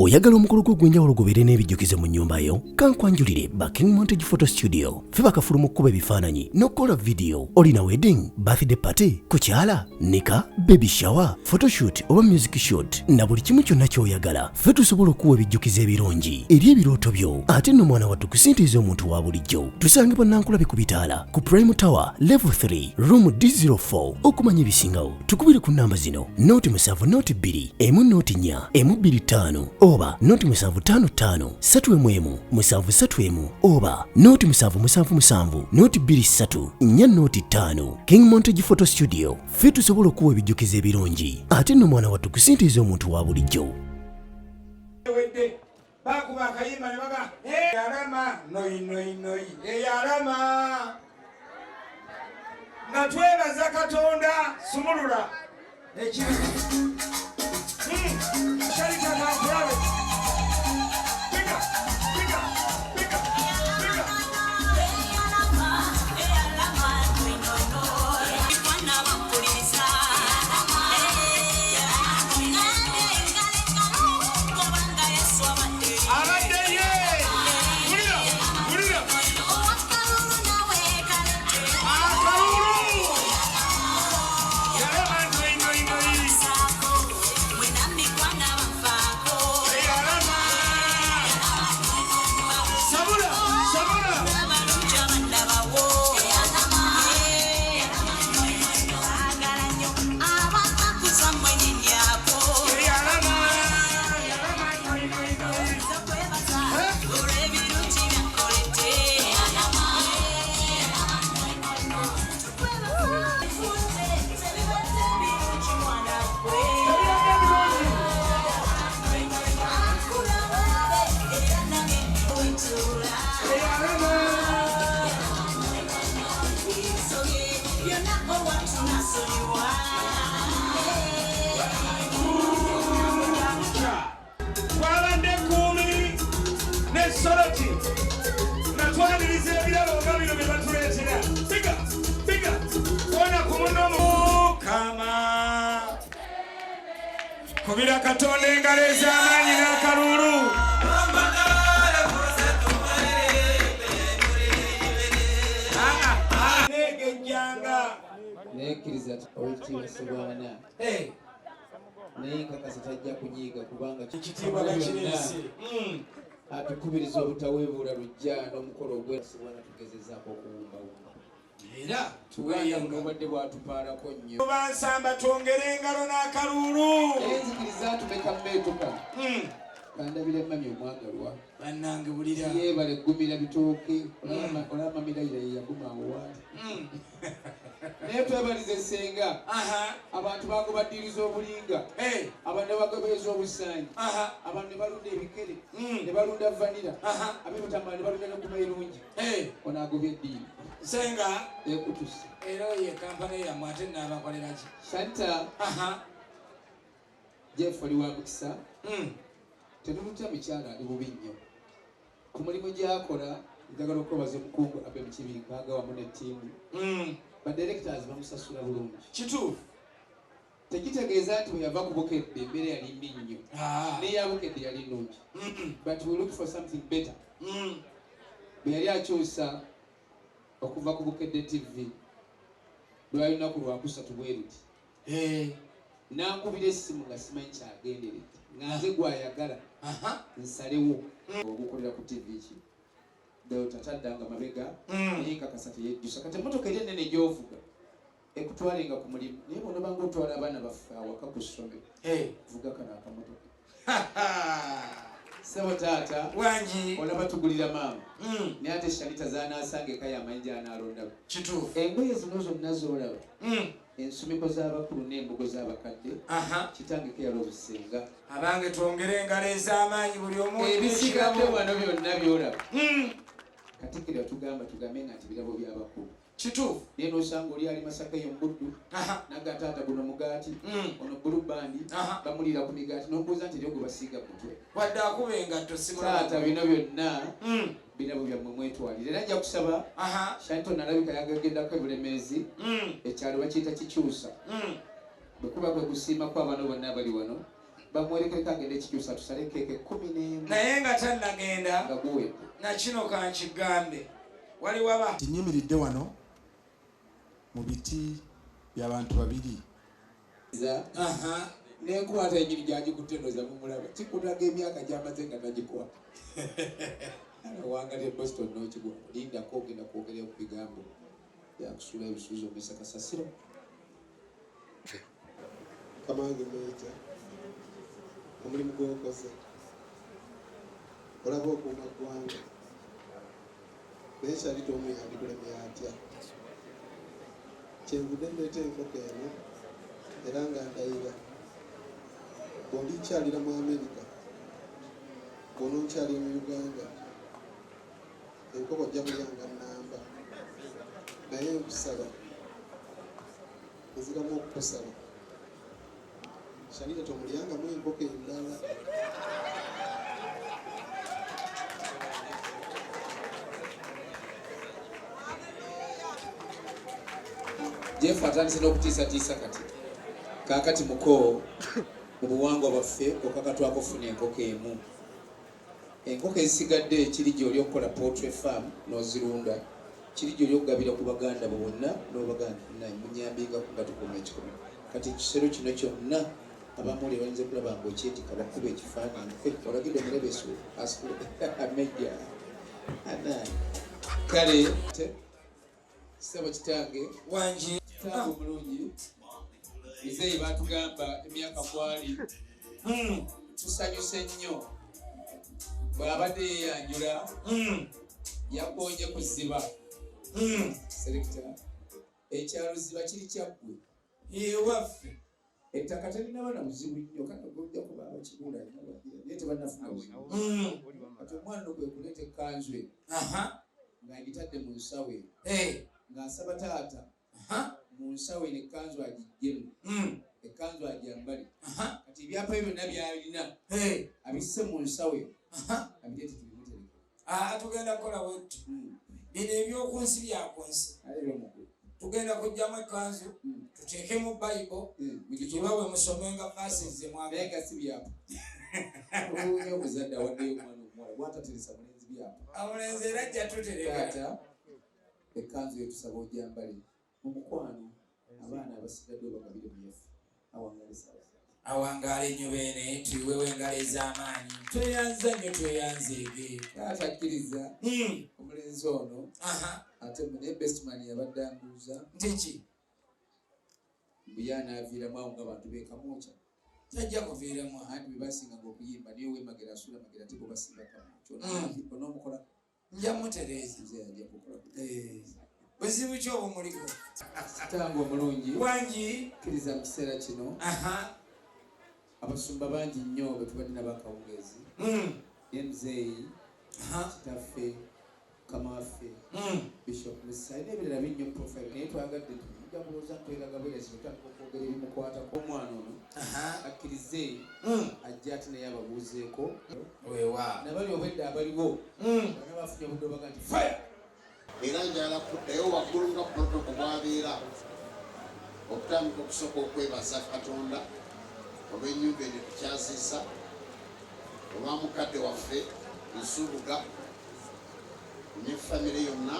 oyagala omukolo gw'ogwenjawulo gubeere n'ebijjukize mu nnyumba yo kankwanjulire ba King Montage Photo Studio ffe bakafulu mu kkuba ebifaananyi n'okukola vidiyo. Olina wedding, birthday party, kukyala, nika, baby shower, photoshoot oba music shoot na buli kimu kyonna ky'oyagala ffe tusobola okuwa ebijjukize ebirungi eri ebirooto byo. Ate nno mwana wattu kusintiiza omuntu wa bulijjo. Tusange Bannankulabe ku Bitaala ku Prime Tower Level 3 Room D04. Okumanya ebisingawo tukubire ku nnamba zino: noti 7 noti 2 emu noti 4 emu 25 oba noti 755 3 731 oba noti 777 noti 23 4 noti 5. King Montage Photo Studio ffe tusobola okuwa ebijjukize ebirungi ate nno mwana wattu kusintiiza omuntu wa bulijjo. Bakuba akayimba ne baga yalama noyi noyi noyi eyalama nga twebaza Katonda sumulula ekiri sharika Bankulabe piga piga piga piga Kubira Katonda engalo ez'amaanyi n'akalulu. Negejjanga nekkiriza owekitiibwa Ssebwana naye nkakasa tajja kunyiiga kubanga ekitiibwa Gakireesi atukubiriza obutaweebuula lujja n'omukolo ogwe Ssebwana tugezezaako okuwumbawumba era tuwenga obadde bwatupaalako nnyo bansamba twongere engalo n'akalulu enzikiriza tumeka mmeetuka kandabira mami omwagalwa bannange bulira yeebale eggumira bitooke olaba mirayira ye yaguma awo waali naye twebaliza essenga abantu bago baddiiriza obulinga abantu ne bagabeeza obusaanyi abantu ne balunda ebikere ne balunda vanira ab'emutamala ne balunda n'egguma erungi ono agobya eddiini senga ekutuse era ye kampani yammwe ate n'abakolera ki Shanta Jeff oli wa mukisa tenulutya mukyala ali bubi nnyo ku mulimu gy'akola. Njagala okwebaza omukungu abe mu kibinkaga wamu ne ttiimu badirectors bamusasula bulungi. Kituufu tekitegeeza nti bwe yava ku bukedde embeera yali mbi nnyo n'eya bukedde yali nnungi but we look for something better. Bwe yali akyusa okuva ku bukedde TV lwali lunaku lwa kusatu bwe ruti nankubira essimu nga simanyi kyagenderedde nga nze gwayagala nsalewo obukolera ku TV ki tatadanga mabega naye nkakasa teyejjusa kati emmotoka eri ennene gy'ovuga ekutwalenga ku mulimu naye bonobanga otwala abaana baffe awaka ku ssomero vuga kano akamotoka sebo taata wangi olaba tugulira maama naye ate Shanita zaanaasanga eka yamanyi gy'anaalondako. Kituufu engoye zino zonna z'olaba ensumiko z'abakulu n'embugo z'abakadde kitange ke yalwa obusenga abange twongere engalo ez'amaanyi buli omu ebisigadde wano byonna by'olaba Katikkiro tugamba tugambe nga nti birabo by'abakulu. Kituufu naye n'osanga oli ali Masaka y'omuddu nagga taata guno mugaati ono bulubandi bamulira ku migaati n'ombuuza nti eryo gwe basiiga mutwe wadde akuba engatto taata bino byonna birabo byammwe mwetwalire. Era nja kusaba Shanto nalabika yagagendako ebulemeezi ekyalo bakiyita kikyusa bwe kuba kwe kusiimako abaana bonna abali wano bamwerekereko agenda ekikyusa tusale keeke 11 naye nga tannagenda nga guwedde nakino kankigambe waliwo aba tinyimiridde wano mu biti by'abantu babiri nenkwata enyiri gyagikutendoza mumulaba kikutaga emyaka gyamaze nga tagikwata wanga te Boston nokigwa lindako ogenda kwogera ku bigambo byakusula ebisuuzo omesa kasasiro Kamange Meja omulimu gwokoze olaba okuuma ggwanga naye kyali tomu yandikulemye atya kyenvudde ndeeta enkoko eno era nga ndayira bw'oli nkyalira mu Amerika bw'ononkyalira mu Uganda enkoko ojja mulyanga nnamba naye nkusaba nziramu okukusaba shalira tomulyangamu enkoko endala Jeff atandise n'okutiisatiisa kati kaakati muko mu buwangwa bwaffe okakatwako funa enkoko emu enkoko ezisigadde kiri gy'oli okukola poultry farm n'ozirunda kiri gy'oli okugabira ku baganda bonna n'obaganda munyambinga ku nga tukuma ekikumi kati ekisero kino kyonna abamuli bayinza kulaba ng'okyetika bakuba ekifaananyi olagidde mulebeso amejja anaani kale saba kitange wangi kitange omulungi bizeeyi batugamba emyaka kwali tusanyuse nnyo bw'abadde yeyanjula yakonye kuziba selekita ekyalo ziba kiri kyaggwe ewaffe ettaka telinaba na buzibu nnyo kandi gojja kuba abakibula naye tebannafuna buzibu kati omwana no kwe kuleeta ekkanzu e ng'agitadde mu nsawe ng'asaba taata mu nsawe n'ekkanzu agiggyemu ekkanzu agyambale kati ebyapa byonna byalina abisse mu nsawe abireete tubimutereke tugenda kukola wetu bino ebyokunsi byakunsi tugenda kujjamu ekkanzu tuteeke mu Bible kibawe musomenga verses nayenga si byapa olunye omuzadde awaddeyo omwana omuwala bwatateresa mulenzi byapa omulenzi era ajja tutereka ekkanzu yetusaba ojambale mu mukwano abaana abasigadde obagabire mu yaffe awangaala ennyo beene tuyiwewo engalo ez'amaanyi tweyanza nnyo tweyanzeege taata akkiriza omulenzi ono ate naye bestman yabadde ambuuza ntiki buye anaaviiramu awo ng'abantu beekamwokya tajja kuviiramu anti bwe basinganga okuyimba niyo wemagera asula magera te bwe basimba kamu onoomukola nja mutereeza ajja kukola buzibu ki obwo muliko kitange omulungi wangi kkiriza mu kiseera kino abasumba bangi nnyo bwe tubadde nabakawungeezi muzeeyi kitaffe mukama waffe bishop musa era ebirala binnyo profile naye twagadde tujja kulooza ntweraga bwerezi otandika okwogera ebimukwatako omwana ono akkirize ajja ate naye ababuuzeeko nabali obwedde abaliwo bana bafunye obudde obaga nti fire era njala kuddayo waggulu nga protoko bwabeera okutandika okusooka okwebaza Katonda olw'ennyumba eno tukyaziisa olwa mukadde waffe Nsubuga ne famire yonna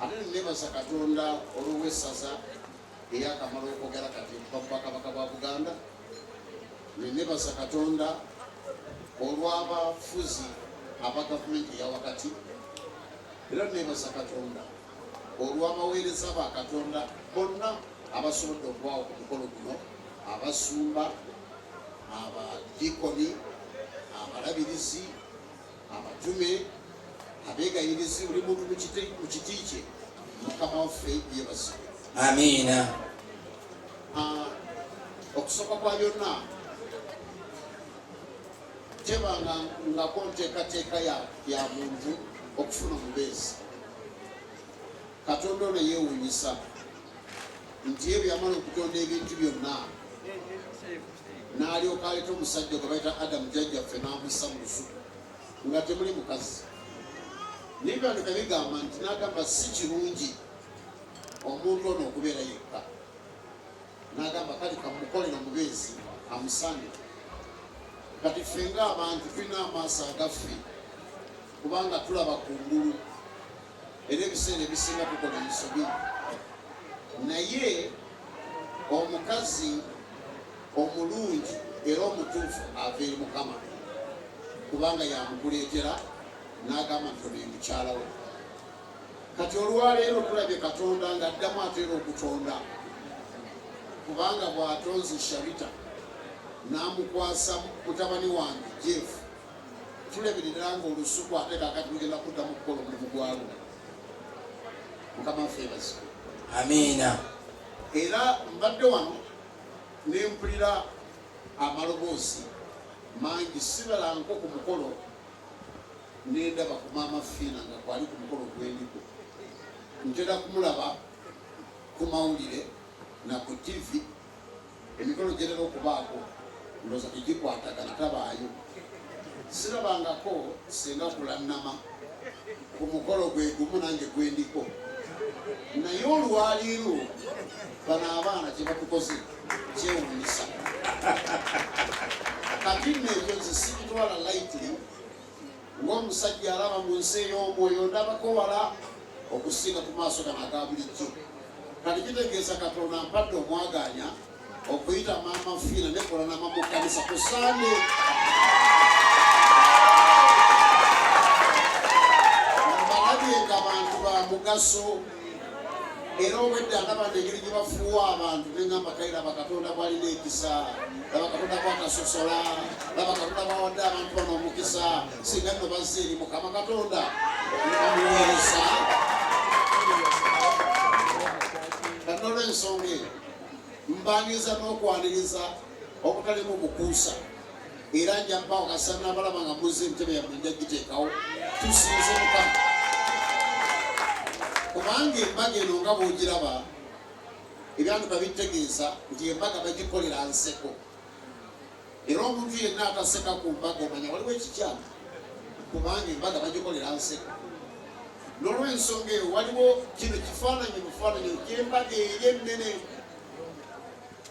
ate neneebaza Katonda olw'essaza eyakamala okwogera kati Bwakabaka bwa Buganda neneebaza Katonda olw'abafuzi aba gavumenti eyawakati era neebaza Katonda olw'abaweereza ba Katonda bonna abasobodde okubaawo ku mukolo guno abasumba abadikoni abalabirizi abatume abeegayirizi buli muntu mu kiti kye mukama waffe yeebazibwe amiina okusooka kwa byonna tebanga ngako nteekateeka ya muntu okufuna omubeezi Katonda ono yeewuunyisa nti ebyo yamala okutonda ebintu byonna n'alyoka aleeta omusajja gwe bayita Adamu jjajjaffe n'amussa mu lusuku nga temuli mukazi n'ebyandika bigamba nti n'agamba si kirungi omuntu ono okubeera yekka n'agamba kale kamukolera omubeezi amusane kati ffe ng'abantu tulina amaaso agaffe kubanga tulaba kungulu era ebiseera ebisinga tukola ensobi naye omukazi omulungi era omutuufu ava eri Mukama kubanga yamukuleetera n'agamba nti ono ye mukyala we. Kati olwaleero tulabye Katonda ng'addamu ateera okutonda kubanga bw'atonze Sharita n'amukwasa mutabani wange Jeff tuleberera ng'olusuku ate kaakati lugenda kuddamu kukola omulimu gwalwo. Mukama waffe yeebazibwe. Amiina. Era mbadde wano ne mpulira amaloboozi mangi sibalanko ku mukolo ne ndaba ku maama Fiina nga kwali ku mukolo gw'endiko. Ntera kumulaba ku mawulire na ku TV emikolo gyetera okubaako ndowooza tegikwatagana tabaayo. Sirabangako singa kulannama ku mukolo gwe gumu nange gw'endiko. Naye olwaliiro bano abaana kye batukoze kyewuunyisa. Kati nno ekyo nze sikitwala lightly ng'omusajja alaba mu nsi ey'omwoyo ndabako wala okusinga ku maaso gano aga bulijjo. Kati kitegeeza Katonda ampadde omwaganya okuyita maama Fiina ne kulanama mu kkanisa ku Sande. Mbalabye nga bantu ba mugaso era obwedde ndaba n'engeri gye bafuuwa abantu neŋŋamba kayira Katonda bw'alina ekisa, laba Katonda bw'atasosola, laba Katonda bw'awadde abantu bano omukisa singa nno bazze eri Mukama Katonda bamuweereza. Kati olw'ensonga eyo mbaniriza n'okwaniriza okutalimu bukuusa era nja mpaawo kasana n'abalaba nga muzze entebe yammwe nja giteekawo tusinze Mukama. Kubanga embaga eno nga bw'ogiraba ebyanduka bitegeeza nti embaga bagikolera nseko era omuntu yenna ataseka ku mbaga omanya waliwo ekikyamu kubanga embaga bagikolera nseko. N'olw'ensonga eyo waliwo kino kifaananyi bufaananyi ky'embaga eri ennene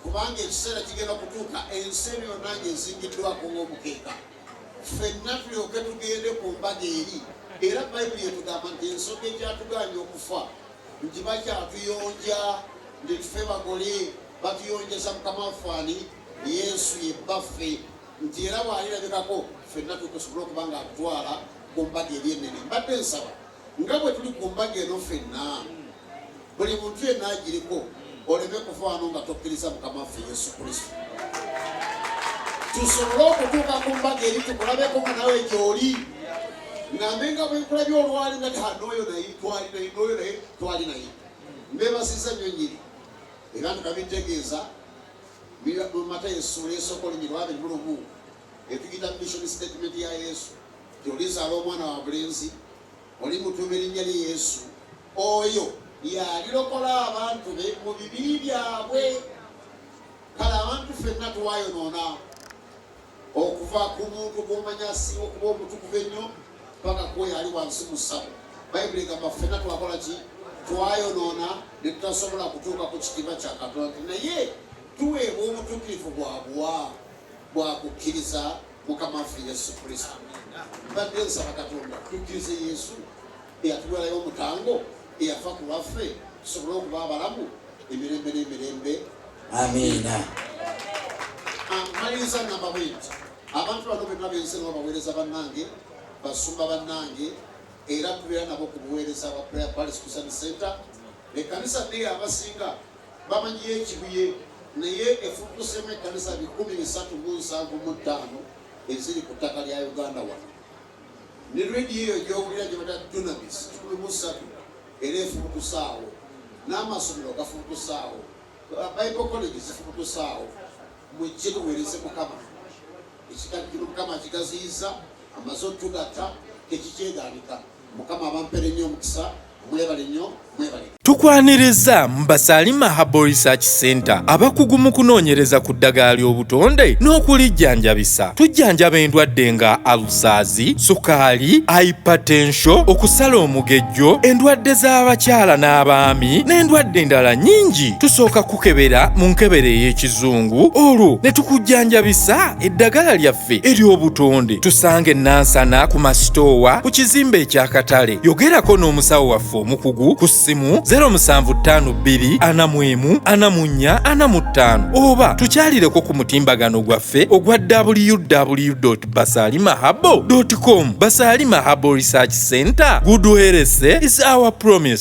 kubanga ekiseera kigenda kutuuka ensi eno yonna ng'ezingiddwako ng'omukeeka ffenna tulyoke tugende ku mbaga eri. Era Bayibuli etugamba nti ensonga ekyatuganya okufa nti bakyatuyonja nti tufe bagole batuyonjeza Mukama waffe ani Yesu ye bbaffe nti era bw'alirabikako ffenna tukusobole okuba nga atutwala ku mbaga eri ennene. Mbadde nsaba nga bwe tuli ku mbaga eno ffenna buli muntu yenna agiriko oleme kufa wano nga tokkiriza Mukama waffe Yesu Kristo. Tusobole okutuuka ku mbaga eri tukulabeko nga nawe gy'oli ng'amenga bwe nkulabye olwali nga n'oyo naye twali naye n'oyo naye twali naye. Mbeebasiza nnyo nnyini era tukabitegeeza mu Matayo essuula esooka olunyi lw'abiri mu lumu etugita mission statement ya Yesu ti olizaala omwana wa bulenzi olimutuuma erinnya lye Yesu oyo yalirokola abantu be mu bibi byabwe. Kale abantu ffenna tuwayonoona okuva ku muntu gw'omanya asinga okuba omutukuvu ennyo paka kwoyo ali wansi mu ssabo. Bayibuli egamba ffenna twakola ki? Twayonoona ne tutasobola kutuuka ku kitiibwa kya Katonda. Naye tuweebwa obutuukirivu bwa kukkiriza Mukama waffe Yesu Kristo. Mbadde nsaba Katonda tukkirize Yesu eyatuwerayo omutango eyafa ku lwaffe tusobole okuba abalamu emirembe n'emirembe. Amiina. Maliriza ngamba bwe nti abantu bano bonna b'ensi nabo baweereza bannange basumba bannange era tubeera nabo ku buweereza bwa Prayer Palace Christian Center. Ekkanisa naye abasinga bamanyiyo ekibuye naye efuukuseemu ekkanisa 375 eziri ku ttaka lya Uganda wano. Ne rediyo eyo gy'owulira gye bata Dunamis 13 era efuukusaawo, n'amasomero gafuukusaawo, Bible College zifuukusaawo. Mujje tuweereze Mukama. Ekikati kino Mukama akigaziyiza amaze otugatta tekikyegaanika. Mukama abampere nnyo omukisa, mwebale nnyo. Tukwaniriza Basalima Herbal Research Center abakugu mu kunoonyereza ku ddagala ly'obutonde n'okulijjanjabisa. Tujjanjaba endwadde nga alusaazi, sukaali, hypertension, okusala omugejjo, endwadde z'abakyala n'abaami n'endwadde endala nnyingi. Tusooka kukebera mu nkebera ey'ekizungu olwo ne tukujjanjabisa eddagala lyaffe ery'obutonde. Tusange Nansana ku masitoowa ku kizimbe eky'akatale. Yogerako n'omusawo waffe omukugu ku ssimu 0752 oba tukyalireko ku mutimbagano gwaffe ogwa www.basalimahabo.com. Basalima Herbal Research Center, good health is our promise.